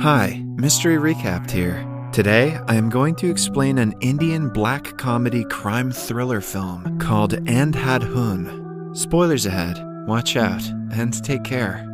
Hi, Mystery Recapped here. Today, I am going to explain an Indian black comedy crime thriller film called Andhadhun. Spoilers ahead, watch out, and take care.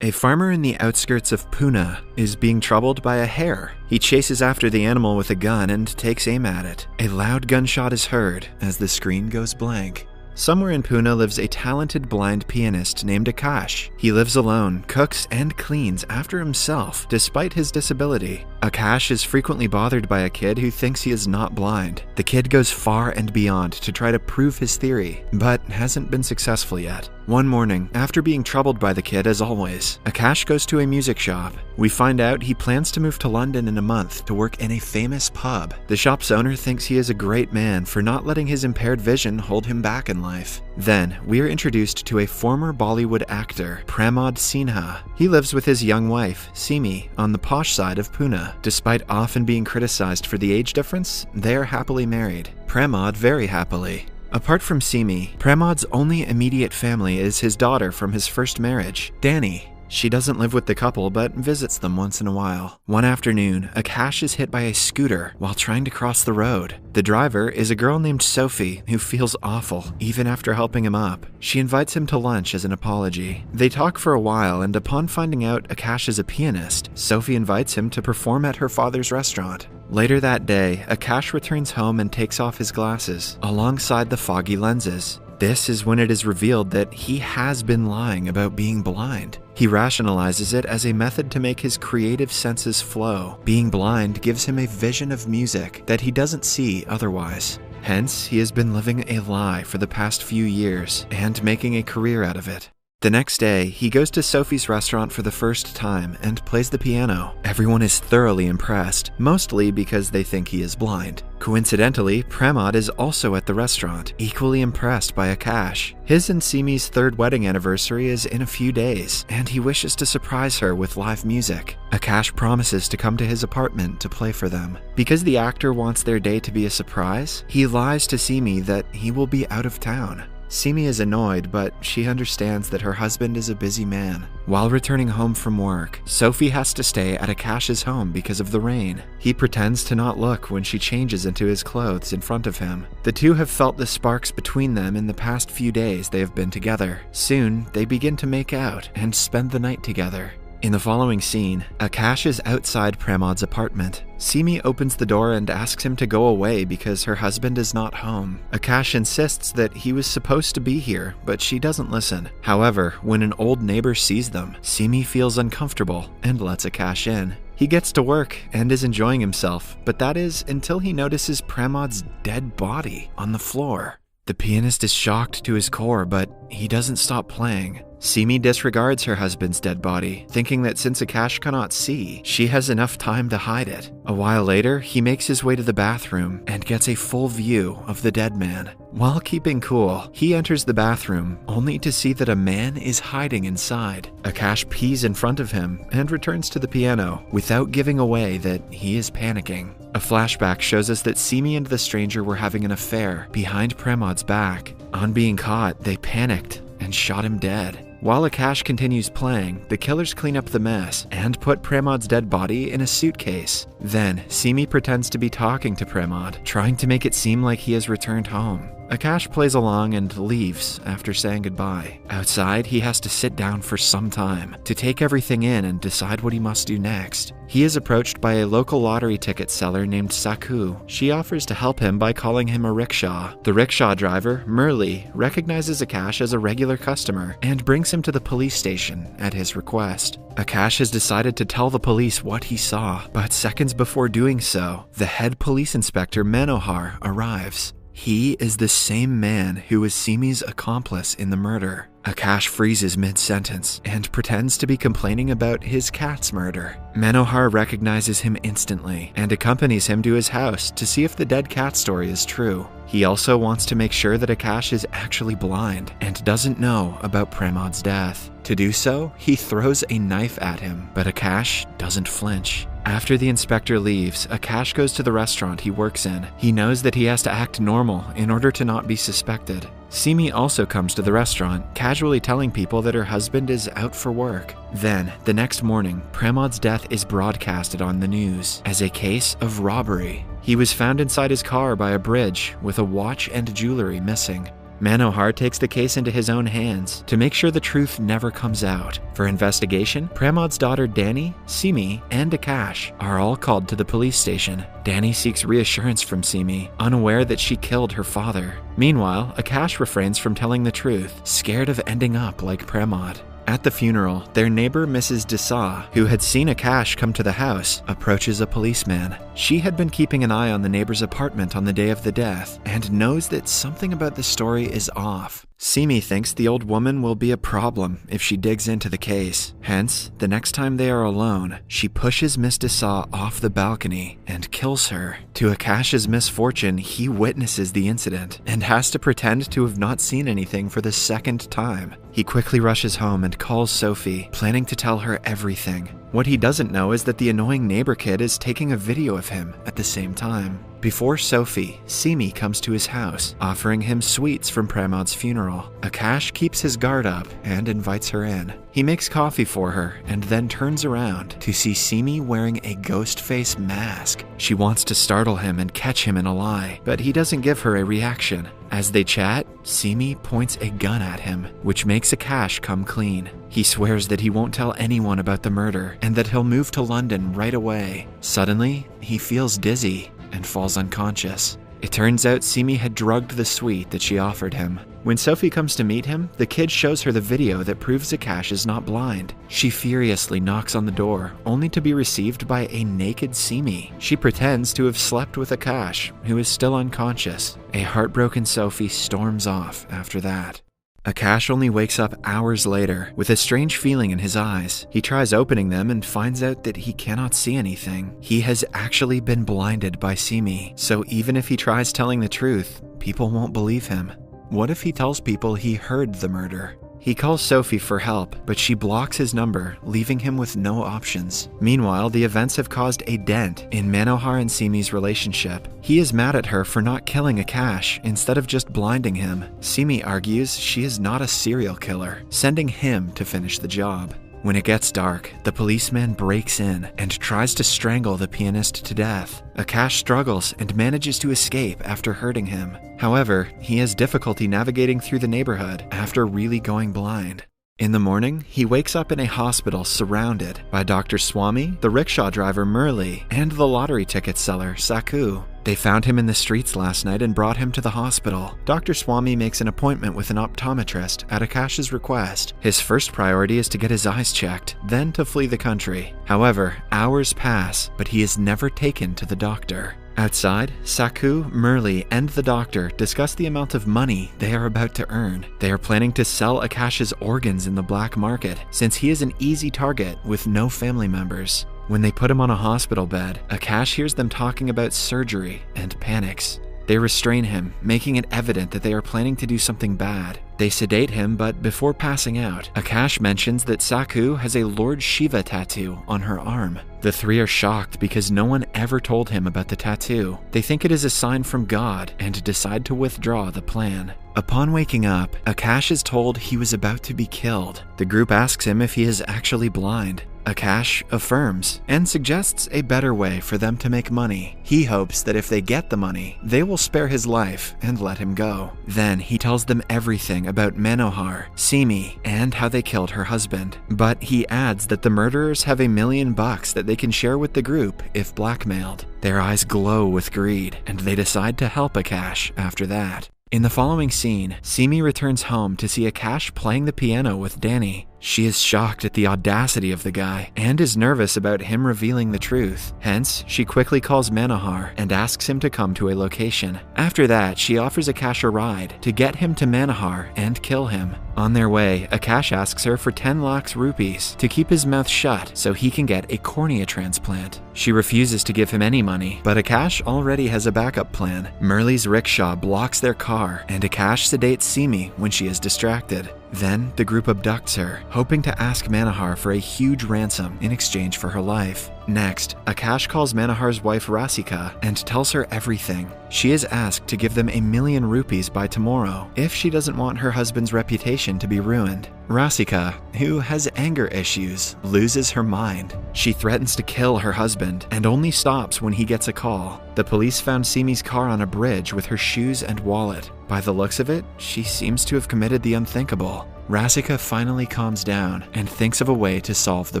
A farmer in the outskirts of Pune is being troubled by a hare. He chases after the animal with a gun and takes aim at it. A loud gunshot is heard as the screen goes blank. Somewhere in Pune lives a talented blind pianist named Akash. He lives alone, cooks, and cleans after himself, despite his disability. Akash is frequently bothered by a kid who thinks he is not blind. The kid goes far and beyond to try to prove his theory, but hasn't been successful yet. One morning, after being troubled by the kid as always, Akash goes to a music shop. We find out he plans to move to London in a month to work in a famous pub. The shop's owner thinks he is a great man for not letting his impaired vision hold him back in life. Then, we are introduced to a former Bollywood actor, Pramod Sinha. He lives with his young wife, Simi, on the posh side of Pune. Despite often being criticized for the age difference, they are happily married. Pramod very happily. Apart from Simi, Pramod's only immediate family is his daughter from his first marriage, Dani. She doesn't live with the couple, but visits them once in a while. One afternoon, Akash is hit by a scooter while trying to cross the road. The driver is a girl named Sophie, who feels awful even after helping him up. She invites him to lunch as an apology. They talk for a while, and upon finding out Akash is a pianist, Sophie invites him to perform at her father's restaurant. Later that day, Akash returns home and takes off his glasses, alongside the foggy lenses. This is when it is revealed that he has been lying about being blind. He rationalizes it as a method to make his creative senses flow. Being blind gives him a vision of music that he doesn't see otherwise. Hence, he has been living a lie for the past few years and making a career out of it. The next day, he goes to Sophie's restaurant for the first time and plays the piano. Everyone is thoroughly impressed, mostly because they think he is blind. Coincidentally, Pramod is also at the restaurant, equally impressed by Akash. His and Simi's third wedding anniversary is in a few days, and he wishes to surprise her with live music. Akash promises to come to his apartment to play for them. Because the actor wants their day to be a surprise, he lies to Simi that he will be out of town. Simi is annoyed, but she understands that her husband is a busy man. While returning home from work, Sophie has to stay at Akash's home because of the rain. He pretends to not look when she changes into his clothes in front of him. The two have felt the sparks between them in the past few days they have been together. Soon, they begin to make out and spend the night together. In the following scene, Akash is outside Pramod's apartment. Simi opens the door and asks him to go away because her husband is not home. Akash insists that he was supposed to be here, but she doesn't listen. However, when an old neighbor sees them, Simi feels uncomfortable and lets Akash in. He gets to work and is enjoying himself, but that is until he notices Pramod's dead body on the floor. The pianist is shocked to his core, but he doesn't stop playing. Simi disregards her husband's dead body, thinking that since Akash cannot see, she has enough time to hide it. A while later, he makes his way to the bathroom and gets a full view of the dead man. While keeping cool, he enters the bathroom, only to see that a man is hiding inside. Akash pees in front of him and returns to the piano, without giving away that he is panicking. A flashback shows us that Simi and the stranger were having an affair behind Pramod's back. On being caught, they panicked and shot him dead. While Akash continues playing, the killers clean up the mess and put Pramod's dead body in a suitcase. Then, Simi pretends to be talking to Pramod, trying to make it seem like he has returned home. Akash plays along and leaves after saying goodbye. Outside, he has to sit down for some time to take everything in and decide what he must do next. He is approached by a local lottery ticket seller named Sakhu. She offers to help him by calling him a rickshaw. The rickshaw driver, Murli, recognizes Akash as a regular customer and brings him to the police station at his request. Akash has decided to tell the police what he saw, but seconds before doing so, the head police inspector Manohar arrives. He is the same man who was Simi's accomplice in the murder. Akash freezes mid-sentence and pretends to be complaining about his cat's murder. Manohar recognizes him instantly and accompanies him to his house to see if the dead cat story is true. He also wants to make sure that Akash is actually blind and doesn't know about Pramod's death. To do so, he throws a knife at him, but Akash doesn't flinch. After the inspector leaves, Akash goes to the restaurant he works in. He knows that he has to act normal in order to not be suspected. Simi also comes to the restaurant, casually telling people that her husband is out for work. Then, the next morning, Pramod's death is broadcasted on the news as a case of robbery. He was found inside his car by a bridge with a watch and jewelry missing. Manohar takes the case into his own hands to make sure the truth never comes out. For investigation, Pramod's daughter Danny, Simi, and Akash are all called to the police station. Danny seeks reassurance from Simi, unaware that she killed her father. Meanwhile, Akash refrains from telling the truth, scared of ending up like Pramod. At the funeral, their neighbor Mrs. Desai, who had seen Akash come to the house, approaches a policeman. She had been keeping an eye on the neighbor's apartment on the day of the death and knows that something about the story is off. Simi thinks the old woman will be a problem if she digs into the case. Hence, the next time they are alone, she pushes Miss Desai off the balcony and kills her. To Akash's misfortune, he witnesses the incident and has to pretend to have not seen anything for the second time. He quickly rushes home and calls Sophie, planning to tell her everything. What he doesn't know is that the annoying neighbor kid is taking a video of him at the same time. Before Sophie, Simi comes to his house, offering him sweets from Pramod's funeral. Akash keeps his guard up and invites her in. He makes coffee for her and then turns around to see Simi wearing a ghost face mask. She wants to startle him and catch him in a lie, but he doesn't give her a reaction. As they chat, Simi points a gun at him, which makes Akash come clean. He swears that he won't tell anyone about the murder and that he'll move to London right away. Suddenly, he feels dizzy and falls unconscious. It turns out Simi had drugged the sweet that she offered him. When Sophie comes to meet him, the kid shows her the video that proves Akash is not blind. She furiously knocks on the door, only to be received by a naked Simi. She pretends to have slept with Akash, who is still unconscious. A heartbroken Sophie storms off after that. Akash only wakes up hours later with a strange feeling in his eyes. He tries opening them and finds out that he cannot see anything. He has actually been blinded by Simi, so even if he tries telling the truth, people won't believe him. What if he tells people he heard the murder? He calls Sophie for help, but she blocks his number, leaving him with no options. Meanwhile, the events have caused a dent in Manohar and Simi's relationship. He is mad at her for not killing Akash instead of just blinding him. Simi argues she is not a serial killer, sending him to finish the job. When it gets dark, the policeman breaks in and tries to strangle the pianist to death. Akash struggles and manages to escape after hurting him. However, he has difficulty navigating through the neighborhood after really going blind. In the morning, he wakes up in a hospital surrounded by Dr. Swami, the rickshaw driver Murli, and the lottery ticket seller Saku. They found him in the streets last night and brought him to the hospital. Dr. Swami makes an appointment with an optometrist at Akash's request. His first priority is to get his eyes checked, then to flee the country. However, hours pass, but he is never taken to the doctor. Outside, Saku, Murli, and the doctor discuss the amount of money they are about to earn. They are planning to sell Akash's organs in the black market, since he is an easy target with no family members. When they put him on a hospital bed, Akash hears them talking about surgery and panics. They restrain him, making it evident that they are planning to do something bad. They sedate him, but before passing out, Akash mentions that Saku has a Lord Shiva tattoo on her arm. The three are shocked because no one ever told him about the tattoo. They think it is a sign from God and decide to withdraw the plan. Upon waking up, Akash is told he was about to be killed. The group asks him if he is actually blind. Akash affirms and suggests a better way for them to make money. He hopes that if they get the money, they will spare his life and let him go. Then he tells them everything about Manohar, Simi, and how they killed her husband. But he adds that the murderers have $1 million that they can share with the group if blackmailed. Their eyes glow with greed, and they decide to help Akash after that. In the following scene, Simi returns home to see Akash playing the piano with Danny. She is shocked at the audacity of the guy and is nervous about him revealing the truth. Hence, she quickly calls Manohar and asks him to come to a location. After that, she offers Akash a ride to get him to Manohar and kill him. On their way, Akash asks her for 10 lakhs rupees to keep his mouth shut so he can get a cornea transplant. She refuses to give him any money, but Akash already has a backup plan. Murli's rickshaw blocks their car, and Akash sedates Simi when she is distracted. Then, the group abducts her, hoping to ask Manohar for a huge ransom in exchange for her life. Next, Akash calls Manohar's wife Rasika and tells her everything. She is asked to give them 1,000,000 rupees by tomorrow if she doesn't want her husband's reputation to be ruined. Rasika, who has anger issues, loses her mind. She threatens to kill her husband and only stops when he gets a call. The police found Simi's car on a bridge with her shoes and wallet. By the looks of it, she seems to have committed the unthinkable. Rasika finally calms down and thinks of a way to solve the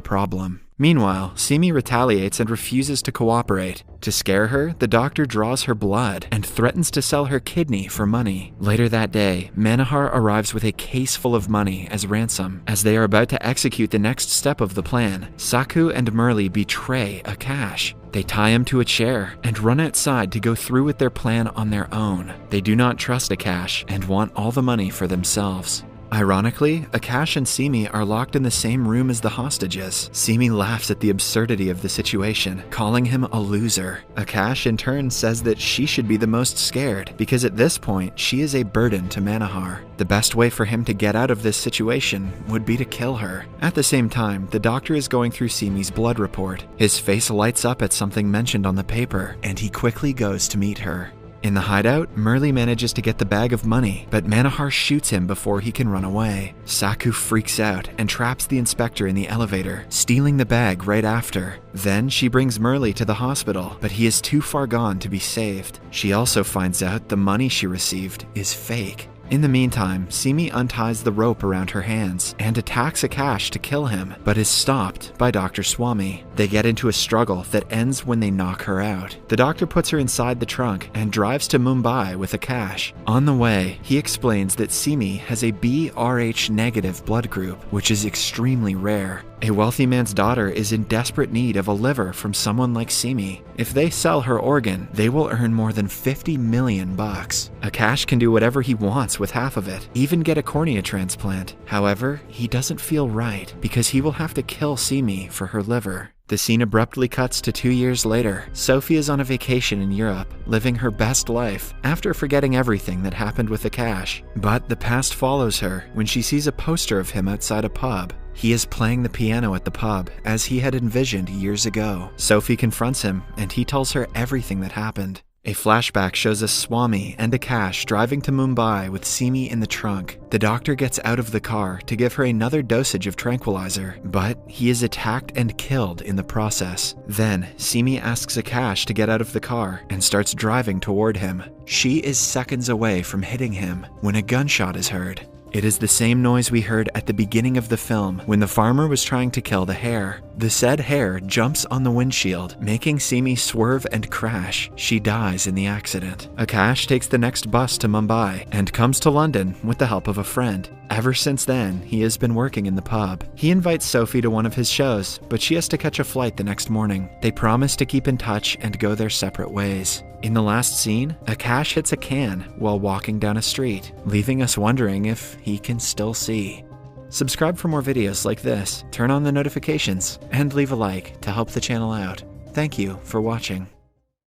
problem. Meanwhile, Simi retaliates and refuses to cooperate. To scare her, the doctor draws her blood and threatens to sell her kidney for money. Later that day, Manohar arrives with a case full of money as ransom. As they are about to execute the next step of the plan, Saku and Murli betray Akash. They tie him to a chair and run outside to go through with their plan on their own. They do not trust Akash and want all the money for themselves. Ironically, Akash and Simi are locked in the same room as the hostages. Simi laughs at the absurdity of the situation, calling him a loser. Akash in turn says that she should be the most scared because at this point she is a burden to Manohar. The best way for him to get out of this situation would be to kill her. At the same time, the doctor is going through Simi's blood report. His face lights up at something mentioned on the paper, and he quickly goes to meet her. In the hideout, Murli manages to get the bag of money, but Manohar shoots him before he can run away. Saku freaks out and traps the inspector in the elevator, stealing the bag right after. Then she brings Murli to the hospital, but he is too far gone to be saved. She also finds out the money she received is fake. In the meantime, Simi unties the rope around her hands and attacks Akash to kill him, but is stopped by Dr. Swami. They get into a struggle that ends when they knock her out. The doctor puts her inside the trunk and drives to Mumbai with Akash. On the way, he explains that Simi has a BRH negative blood group, which is extremely rare. A wealthy man's daughter is in desperate need of a liver from someone like Simi. If they sell her organ, they will earn more than 50 million bucks. Akash can do whatever he wants with half of it, even get a cornea transplant. However, he doesn't feel right because he will have to kill Simi for her liver. The scene abruptly cuts to 2 years later. Sophie is on a vacation in Europe, living her best life after forgetting everything that happened with Akash. But the past follows her when she sees a poster of him outside a pub. He is playing the piano at the pub, as he had envisioned years ago. Sophie confronts him, and he tells her everything that happened. A flashback shows us Swami and Akash driving to Mumbai with Simi in the trunk. The doctor gets out of the car to give her another dosage of tranquilizer, but he is attacked and killed in the process. Then, Simi asks Akash to get out of the car and starts driving toward him. She is seconds away from hitting him when a gunshot is heard. It is the same noise we heard at the beginning of the film when the farmer was trying to kill the hare. The said hare jumps on the windshield, making Simi swerve and crash. She dies in the accident. Akash takes the next bus to Mumbai and comes to London with the help of a friend. Ever since then, he has been working in the pub. He invites Sophie to one of his shows, but she has to catch a flight the next morning. They promise to keep in touch and go their separate ways. In the last scene, Akash hits a can while walking down a street, leaving us wondering if he can still see. Subscribe for more videos like this, turn on the notifications, and leave a like to help the channel out. Thank you for watching.